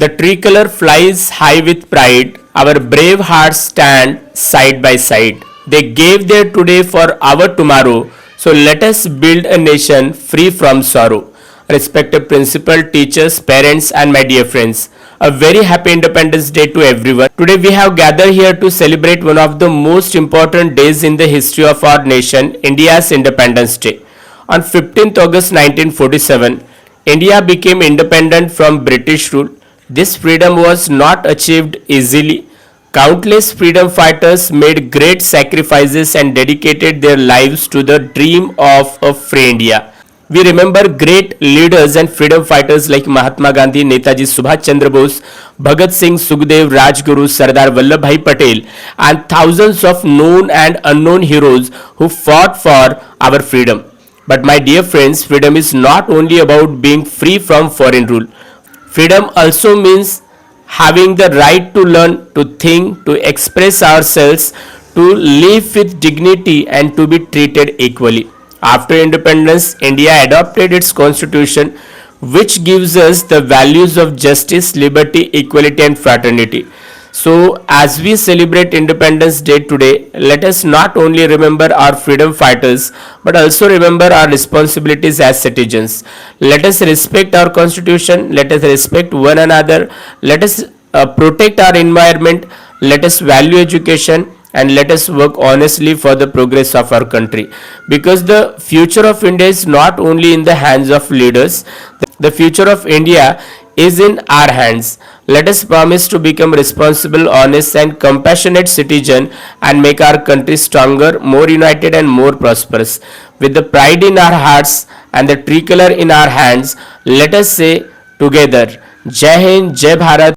The tricolor flies high with pride. Our brave hearts stand side by side. They gave their today for our tomorrow. So let us build a nation free from sorrow. Respected principal, teachers, parents, and my dear friends, a very happy Independence Day to everyone. Today we have gathered here to celebrate one of the most important days in the history of our nation, India's Independence Day. On 15th August 1947, India became independent from British rule. This freedom was not achieved easily. Countless freedom fighters made great sacrifices and dedicated their lives to the dream of a free India. We remember great leaders and freedom fighters like Mahatma Gandhi, Netaji Subhash Chandra Bose, Bhagat Singh, Sukhdev, Rajguru, Sardar Vallabhbhai Patel, and thousands of known and unknown heroes who fought for our freedom. But my dear friends, freedom is not only about being free from foreign rule. Freedom also means having the right to learn, to think, to express ourselves, to live with dignity, and to be treated equally. After independence, India adopted its constitution, which gives us the values of justice, liberty, equality, and fraternity. So, as we celebrate Independence Day today, let us not only remember our freedom fighters but also remember our responsibilities as citizens. Let us respect our constitution, let us respect one another, let us protect our environment, let us value education, and let us work honestly for the progress of our country. Because the future of India is not only in the hands of leaders, the future of India is in our hands. Let us promise to become responsible, honest, and compassionate citizen and make our country stronger, more united, and more prosperous. With the pride in our hearts and the tricolor in our hands, let us say together, Jai Hind, Jai Bharat.